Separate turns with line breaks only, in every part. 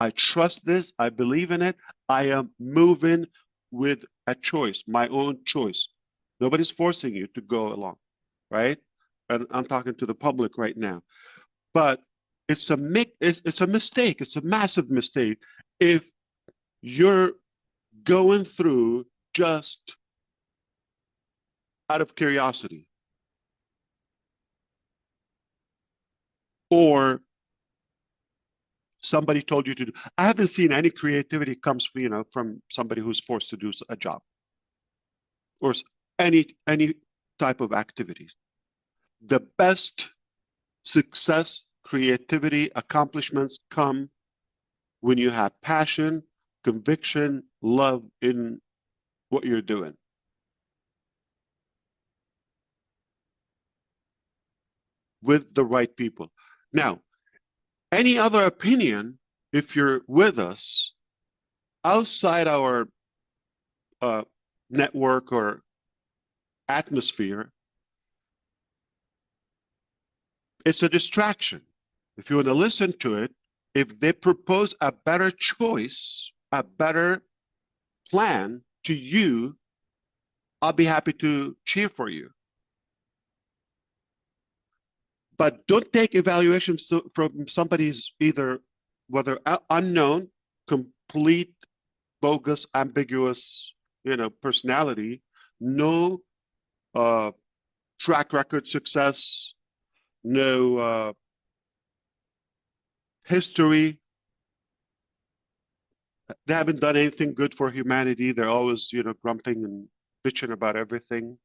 I trust this. I believe in it. I am moving with a choice, my own choice. Nobody's forcing you to go along, right? And I'm talking to the public right now. But it's a mistake. It's a massive mistake if you're going through just out of curiosity or somebody told you to do. I haven't seen any creativity comes, from somebody who's forced to do a job or any type of activities. The best success, creativity, accomplishments come when you have passion, conviction, love in what you're doing. With the right people. Now, any other opinion, if you're with us outside our network or atmosphere, it's a distraction. If you want to listen to it, if they propose a better choice, a better plan to you, I'll be happy to cheer for you. But don't take evaluations from somebody's either whether unknown, complete, bogus, ambiguous, personality, no track record success, no history. They haven't done anything good for humanity. They're always, grumping and bitching about everything.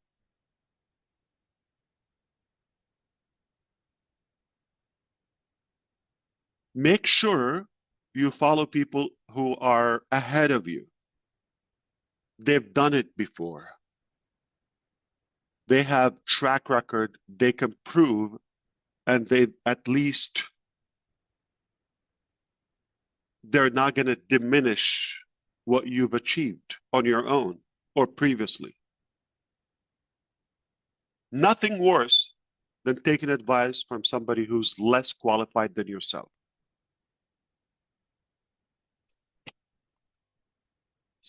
Make sure you follow people who are ahead of you. They've done it before. They have track record. They can prove, and they at least they're not going to diminish what you've achieved on your own or previously. Nothing worse than taking advice from somebody who's less qualified than yourself.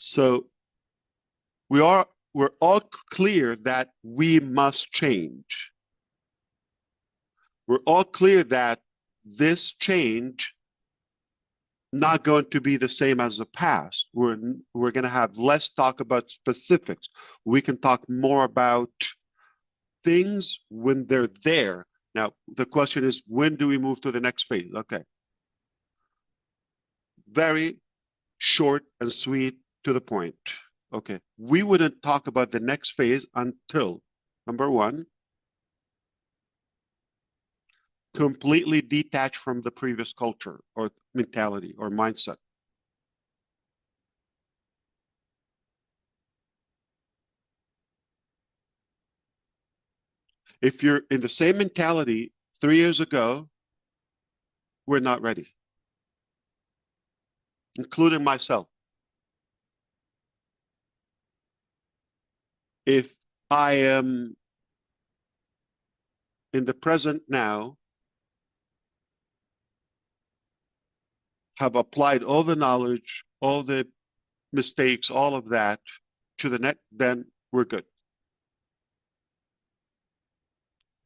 So we're all clear that we must change. We're all clear that this change not going to be the same as the past. We're going to have less talk about specifics. We can talk more about things when they're there. Now, the question is, when do we move to the next phase? Okay. Very short and sweet, to the point. Okay. We wouldn't talk about the next phase until, number one, completely detached from the previous culture or mentality or mindset. If you're in the same mentality 3 years ago, we're not ready, including myself. If I am in the present now, have applied all the knowledge, all the mistakes, all of that to the next, then we're good.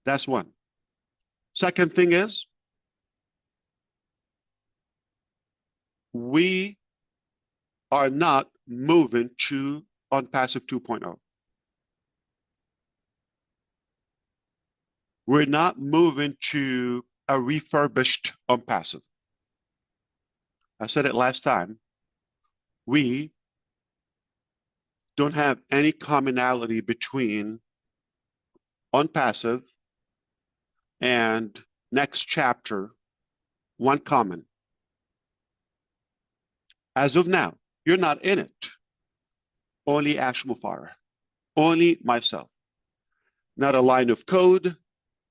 That's one. Second thing is, we are not moving to ONPASSIVE 2.0. We're not moving to a refurbished ONPASSIVE. I said it last time. We don't have any commonality between ONPASSIVE and next chapter, one common. As of now, you're not in it. Only Ash Mufareh. Only myself. Not a line of code,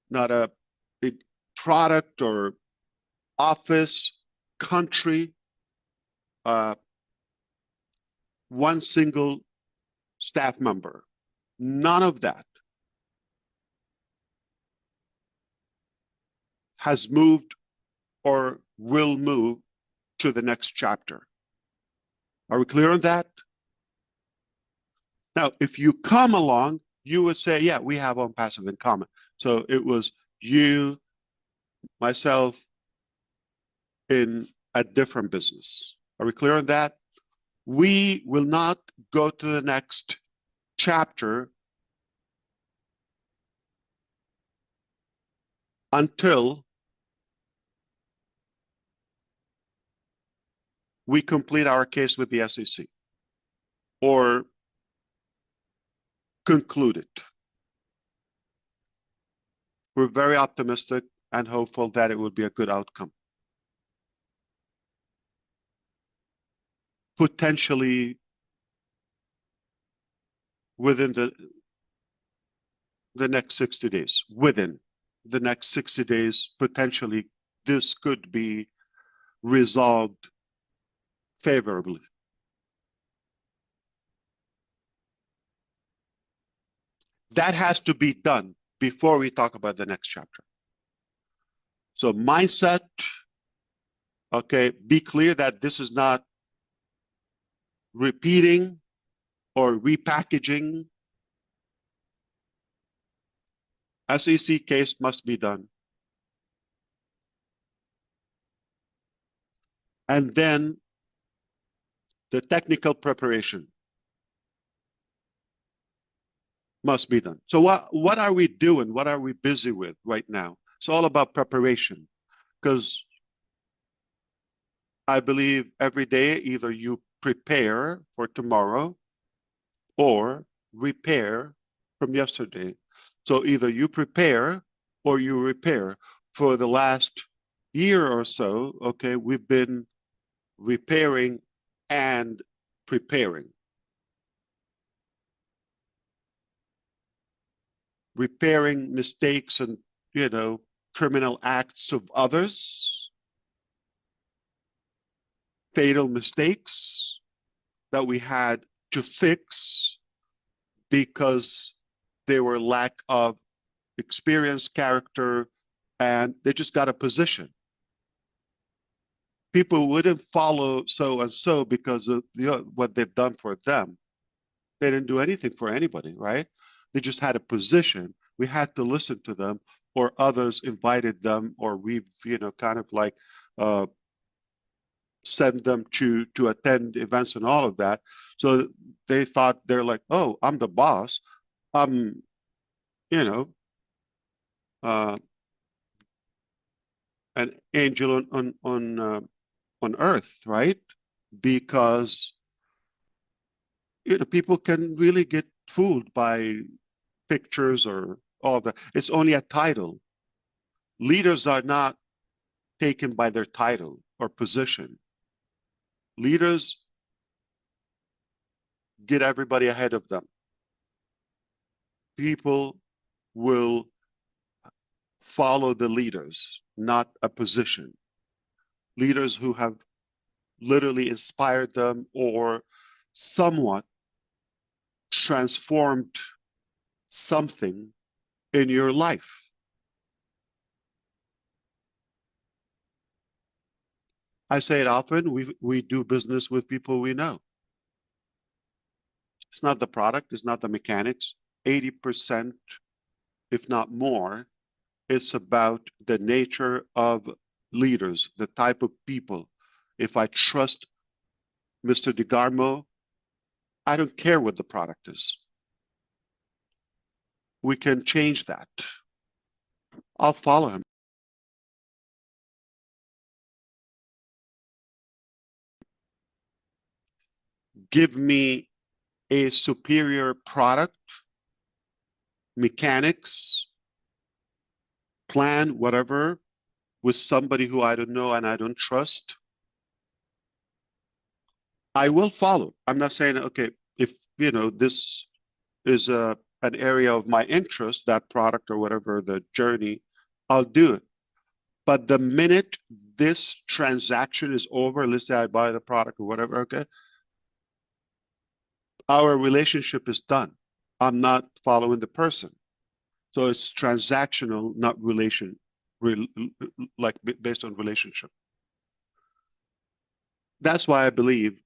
not a big product or office, country, one single staff member. None of that has moved or will move to the next chapter. Are we clear on that? Now, if you come along, you would say, yeah, we have ONPASSIVE in common. So it was you, myself, in a different business. Are we clear on that? We will not go to the next chapter until we complete our case with the SEC or conclude it. We're very optimistic and hopeful that it will be a good outcome. Potentially within the next 60 days. Within the next 60 days, potentially this could be resolved favorably. That has to be done before we talk about the next chapter. So mindset, okay, be clear that this is not repeating or repackaging. SEC case must be done. And then the technical preparation must be done. So what are we doing? What are we busy with right now? It's all about preparation, because I believe every day either you prepare for tomorrow or repair from yesterday. So either you prepare or you repair. For the last year or so, okay, we've been repairing and preparing. Repairing mistakes and, criminal acts of others, fatal mistakes that we had to fix because they were lack of experience, character, and they just got a position. People wouldn't follow so and so because of what they've done for them. They didn't do anything for anybody, right? They just had a position. We had to listen to them, or others invited them, or we've, kind of like send them to attend events and all of that. So they thought, they're like, oh, I'm the boss. I'm, an angel on earth, right? Because people can really get fooled by pictures or all that. It's only a title. Leaders are not taken by their title or position. Leaders get everybody ahead of them. People will follow the leaders, not a position. Leaders who have literally inspired them or somewhat transformed something in your life. I say it often, we do business with people we know. It's not the product, it's not the mechanics. 80%, if not more, it's about the nature of leaders, the type of people. If I trust Mr. DeGarmo, I don't care what the product is. We can change that. I'll follow him. Give me a superior product, mechanics, plan, whatever, with somebody who I don't know and I don't trust. I will follow. I'm not saying, okay, if, this is an area of my interest, that product or whatever, the journey, I'll do it. But the minute this transaction is over, let's say I buy the product or whatever, okay, our relationship is done. I'm not following the person. So it's transactional, not like based on relationship. That's why I believe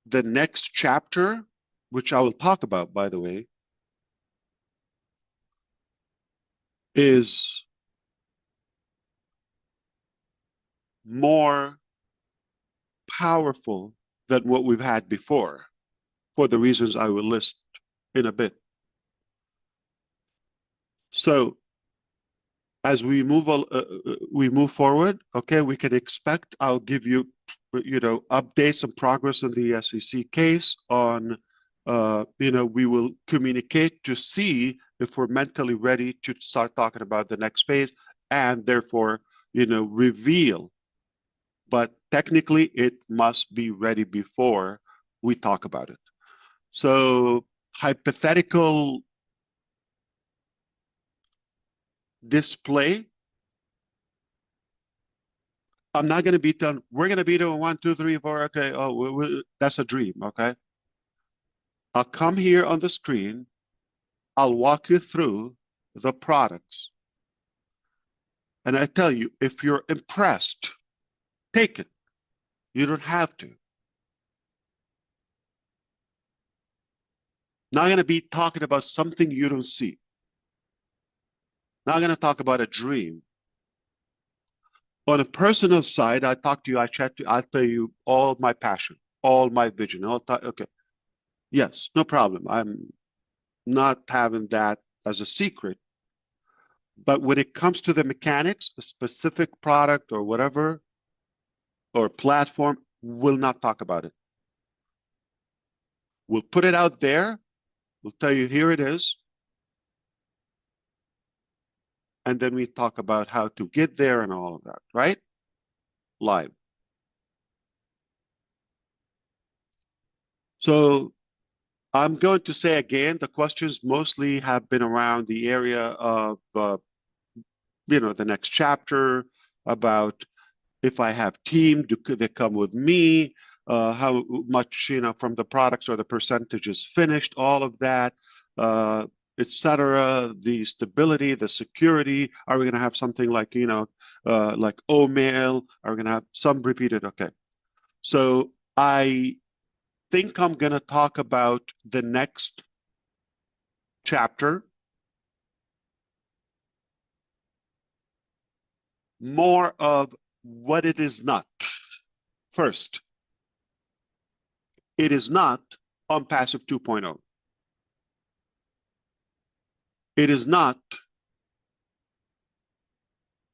the next chapter, which I will talk about, by the way, is more powerful than what we've had before, for the reasons I will list in a bit. So as we move forward, okay, we can expect I'll give you, updates and progress on the SEC case. We will communicate to see if we're mentally ready to start talking about the next phase, and therefore, reveal. But technically, it must be ready before we talk about it. So hypothetical display. I'm not going to beat them. We're going to beat them 1, 2, 3, 4. Okay. Oh, that's a dream. Okay. I'll come here on the screen. I'll walk you through the products. And I tell you, if you're impressed, take it. You don't have to. Not going to be talking about something you don't see. Not going to talk about a dream. On a personal side, I talk to you, I chat to you, I'll tell you all my passion, all my vision. Okay. Yes, no problem. I'm not having that as a secret. But when it comes to the mechanics, a specific product or whatever, or platform, we'll not talk about it. We'll put it out there. We'll tell you, here it is. And then we talk about how to get there and all of that, right? Live. So I'm going to say again, the questions mostly have been around the area of, the next chapter, about if I have team, could they come with me? How much, from the products or the percentages finished, all of that, etc. The stability, the security. Are we going to have something like, like OMail? Are we going to have some repeated? Okay. So I think I'm going to talk about the next chapter more of what it is not. First, it is not ONPASSIVE 2.0. It is not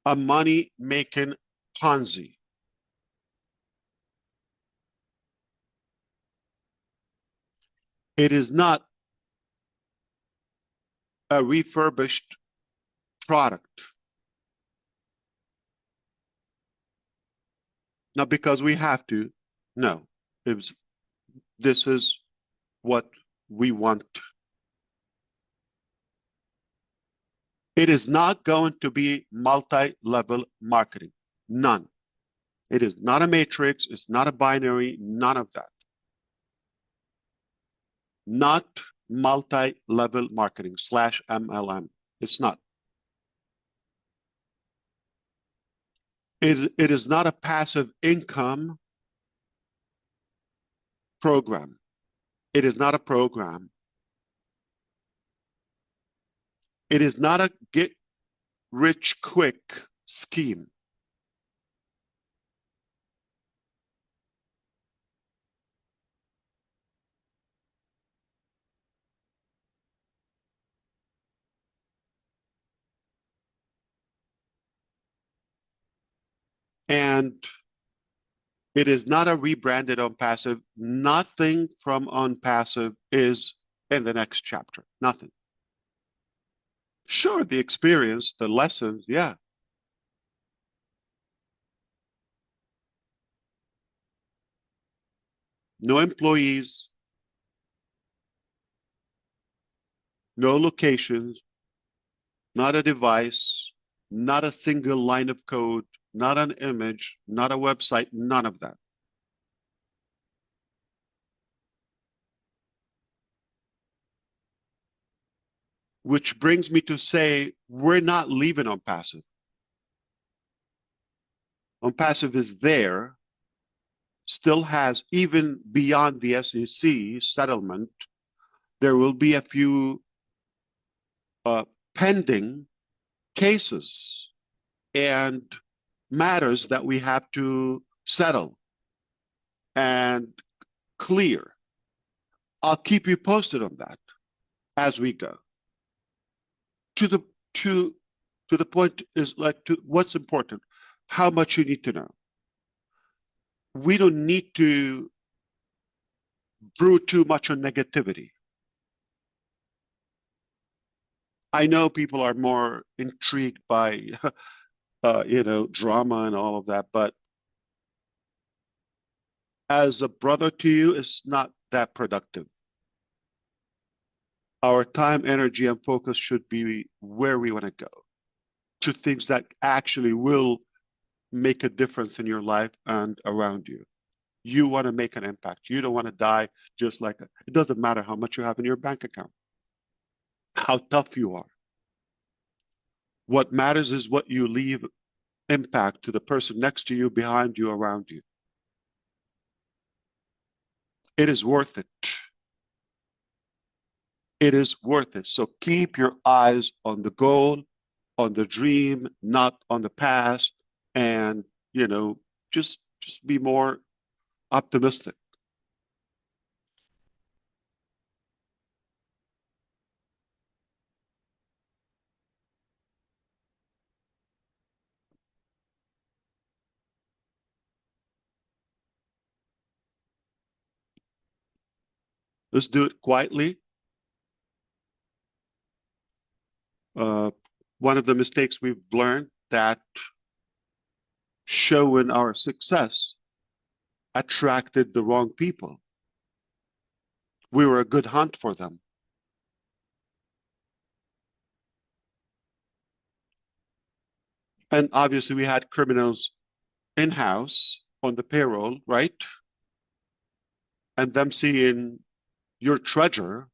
a money-making Ponzi. It is not a refurbished product. Not because we have to. No, this is what we want. It is not going to be multi-level marketing. None. It is not a matrix. It's not a binary. None of that. Not multi-level marketing / MLM. It's not. It is not a passive income program. It is not a program. It is not a get rich quick scheme. And it is not a rebranded ONPASSIVE. Nothing from ONPASSIVE is in the next chapter. Nothing. Sure, the experience, the lessons, yeah. No employees, no locations, not a device, not a single line of code, not an image, not a website, none of that. Which brings me to say, we're not leaving ONPASSIVE. ONPASSIVE is there. still has, even beyond the SEC settlement, there will be a few pending cases and matters that we have to settle and clear. I'll keep you posted on that as we go. To the to to the point is like to what's important, how much you need to know. We don't need to brew too much on negativity. I know people are more intrigued by drama and all of that, but as a brother to you, it's not that productive. Our time, energy, and focus should be where we want to go, to things that actually will make a difference in your life and around you. You want to make an impact. You don't want to die just like it doesn't matter how much you have in your bank account, how tough you are. What matters is what you leave impact to the person next to you, behind you, around you. It is worth it. It is worth it. So keep your eyes on the goal, on the dream, not on the past, and just be more optimistic. Let's do it quietly. One of the mistakes we've learned that showing our success attracted the wrong people. We were a good hunt for them. And obviously we had criminals in-house on the payroll, right? And them seeing your treasure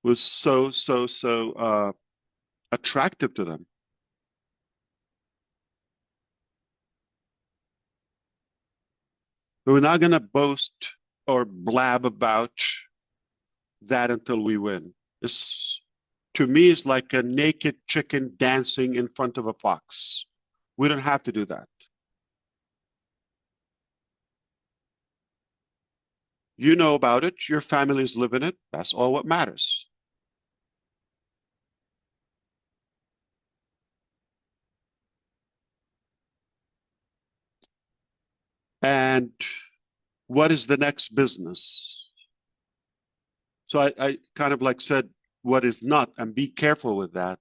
was so attractive to them. But we're not going to boast or blab about that until we win. To me, it's like a naked chicken dancing in front of a fox. We don't have to do that. You know about it. Your families live in it. That's all what matters. And what is the next business? So I kind of like said what is not, and be careful with that.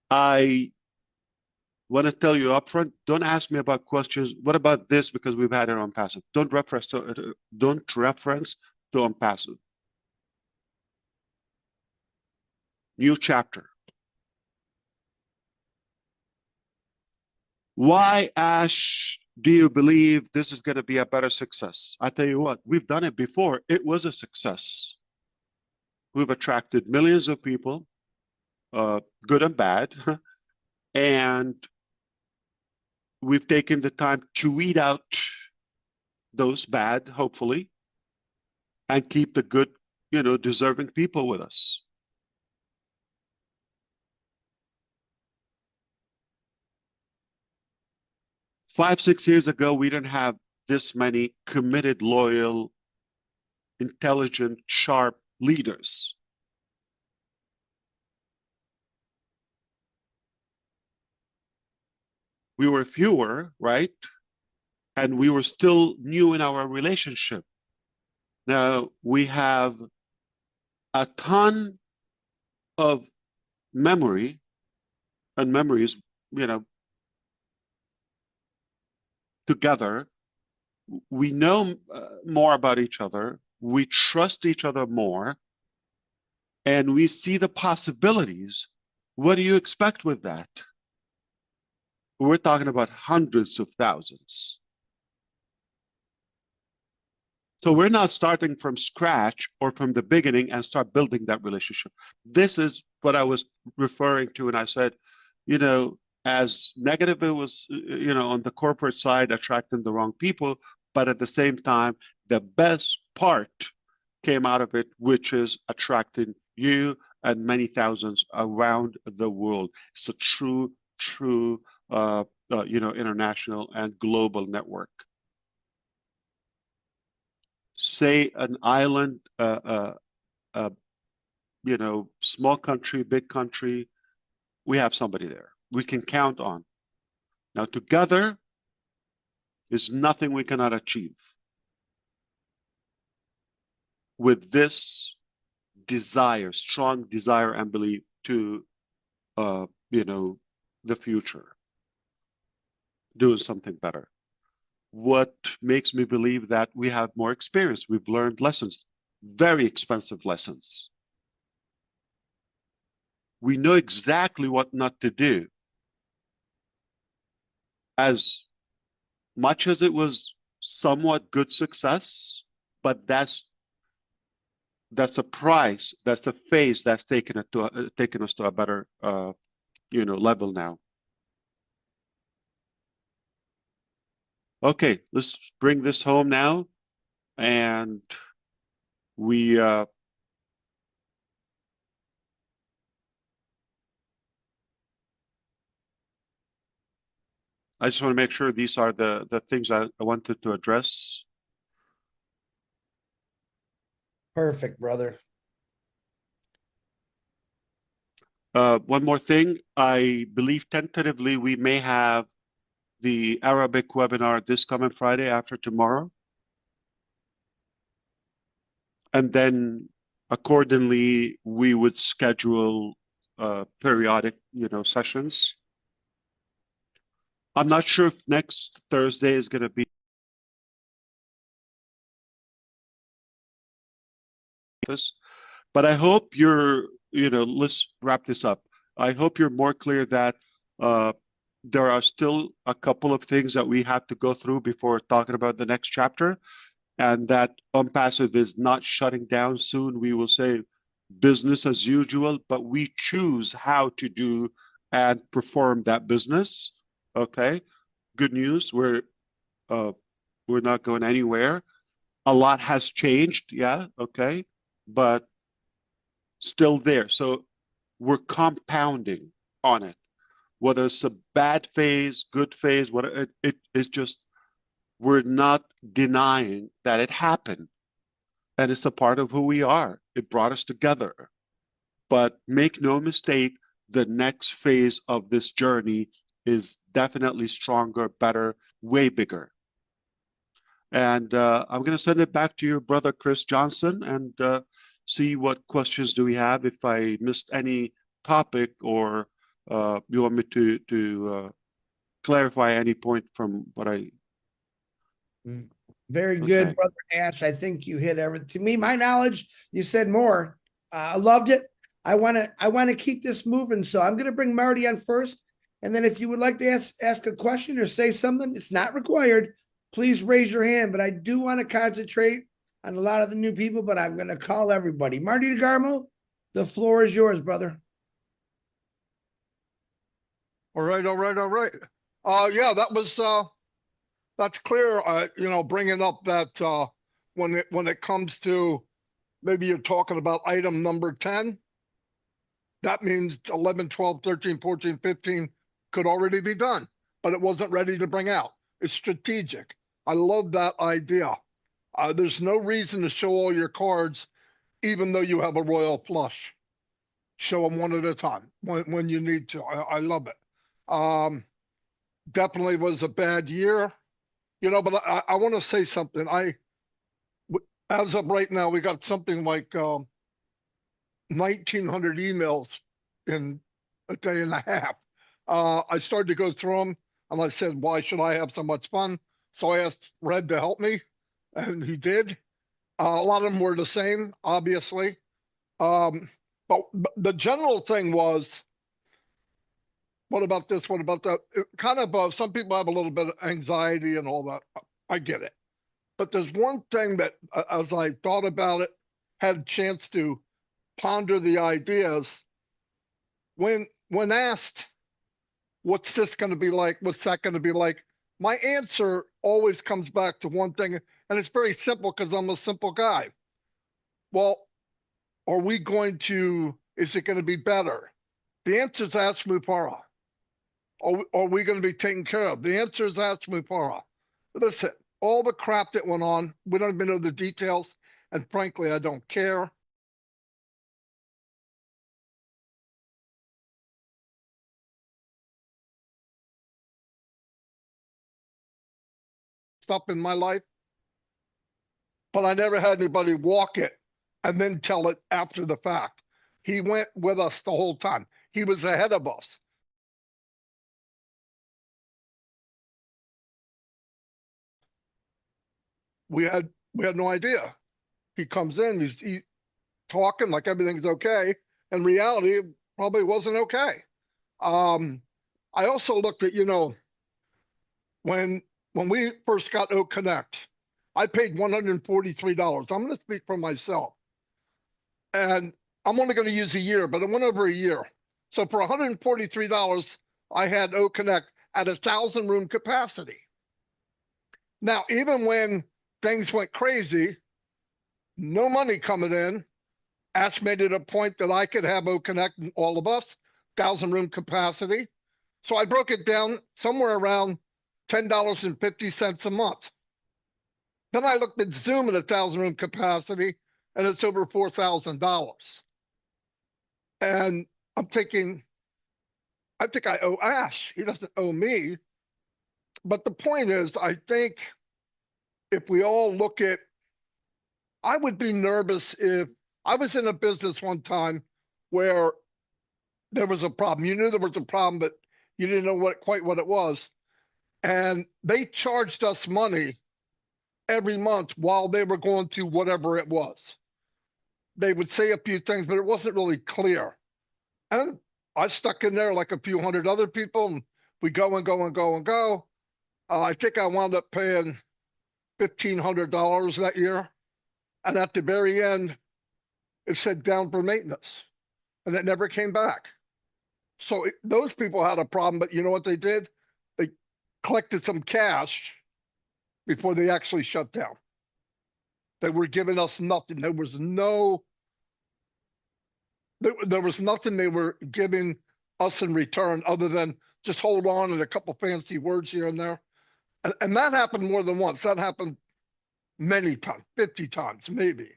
I want to tell you upfront, don't ask me about questions. What about this? Because we've had it on passive. Don't reference to ONPASSIVE. New chapter. Why, Ash, do you believe this is going to be a better success? I tell you what, we've done it before. It was a success. We've attracted millions of people, good and bad, and we've taken the time to weed out those bad, hopefully, and keep the good, deserving people with us. Five, 6 years ago, we didn't have this many committed, loyal, intelligent, sharp leaders. We were fewer, right? And we were still new in our relationship. Now we have a ton of memory and memories, together. We know more about each other. We trust each other more, and we see the possibilities. What do you expect with that? We're talking about hundreds of thousands. So we're not starting from scratch or from the beginning and start building that relationship. This is what I was referring to, and I said, as negative it was, on the corporate side, attracting the wrong people, but at the same time, the best part came out of it, which is attracting you and many thousands around the world. It's a true, international and global network. Say an island, small country, big country, we have somebody there we can count on. Now, together is nothing we cannot achieve. With this desire, strong desire and belief to, the future, doing something better. What makes me believe that we have more experience? We've learned lessons, very expensive lessons. We know exactly what not to do. As much as it was somewhat good success, but that's a price, that's a phase that's taken us to a better level now. Okay, let's bring this home now, and we I just want to make sure these are the things I wanted to address.
Perfect, brother.
One more thing, I believe tentatively we may have the Arabic webinar this coming Friday after tomorrow. And then accordingly, we would schedule periodic, sessions. I'm not sure if next Thursday is going to be this, but I hope let's wrap this up. I hope you're more clear that there are still a couple of things that we have to go through before talking about the next chapter, and that ONPASSIVE is not shutting down soon. We will say business as usual, but we choose how to do and perform that business. Okay, good news. We're not going anywhere. A lot has changed, yeah, okay, but still there. So we're compounding on it. Whether it's a bad phase, good phase, what it's just we're not denying that it happened, and it's a part of who we are. It brought us together. But make no mistake, the next phase of this journey is definitely stronger, better, way bigger. And I'm going to send it back to your brother, Chris Johnson, and see what questions do we have. If I missed any topic, or you want me to clarify any point from what I...
Very good,
Okay.
Brother Ash. I think you hit everything. To me, my knowledge, you said more. I loved it. I want to keep this moving. So I'm going to bring Marty on first. And then if you would like to ask a question or say something, it's not required. Please raise your hand. But I do want to concentrate on a lot of the new people, but I'm going to call everybody. Marty DeGarmo, the floor is yours, brother.
All right. Yeah, that's clear. Bringing up that when it comes to, maybe you're talking about item number 10, that means 11, 12, 13, 14, 15 could already be done, but it wasn't ready to bring out. It's strategic. I love that idea. There's no reason to show all your cards, even though you have a royal flush. Show them one at a time when you need to. I love it. Definitely was a bad year, but I want to say something. As of right now, we got something like 1,900 emails in a day and a half. I started to go through them, and I said, why should I have so much fun? So I asked Red to help me, and he did. A lot of them were the same, obviously. But the general thing was, what about this? What about that? Some people have a little bit of anxiety and all that. I get it. But there's one thing that, as I thought about it, had a chance to ponder the ideas, when asked, what's this going to be like? What's that going to be like? My answer always comes back to one thing, and it's very simple because I'm a simple guy. Well, is it going to be better? The answer is ask Mufareh. Are we going to be taken care of? The answer is ask Mufareh. Listen, all the crap that went on, we don't even know the details, and frankly, I don't care. Stuff in my life, but I never had anybody walk it and then tell it after the fact. He went with us the whole time. He was ahead of us. We had no idea. He comes in, he's talking like everything's okay. In reality, it probably wasn't okay. I also looked at, when we first got O Connect, I paid $143. I'm going to speak for myself. And I'm only going to use a year, but it went over a year. So for $143, I had O Connect at 1,000 room capacity. Now, even when things went crazy, no money coming in, Ash made it a point that I could have O Connect, all of us, 1,000 room capacity. So I broke it down somewhere around $10.50 a month. Then I looked at Zoom at 1,000 room capacity, and it's over $4,000. And I'm thinking, I think I owe Ash. He doesn't owe me. But the point is, I think if we all look at, I would be nervous if I was in a business one time where there was a problem. You knew there was a problem, but you didn't know quite what it was. And they charged us money every month while they were going to whatever it was. They would say a few things, but it wasn't really clear. And I stuck in there like a few hundred other people, and we go and go and go and go. I think I wound up paying $1,500 that year. And at the very end, it said down for maintenance, and it never came back. So those people had a problem, but you know what they did? They collected some cash before they actually shut down. They were giving us nothing. There was nothing they were giving us in return other than just hold on and a couple fancy words here and there. And that happened more than once. That happened many times, 50 times, maybe.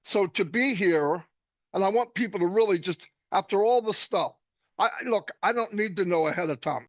So to be here, and I want people to really just, after all the stuff, look, I don't need to know ahead of time.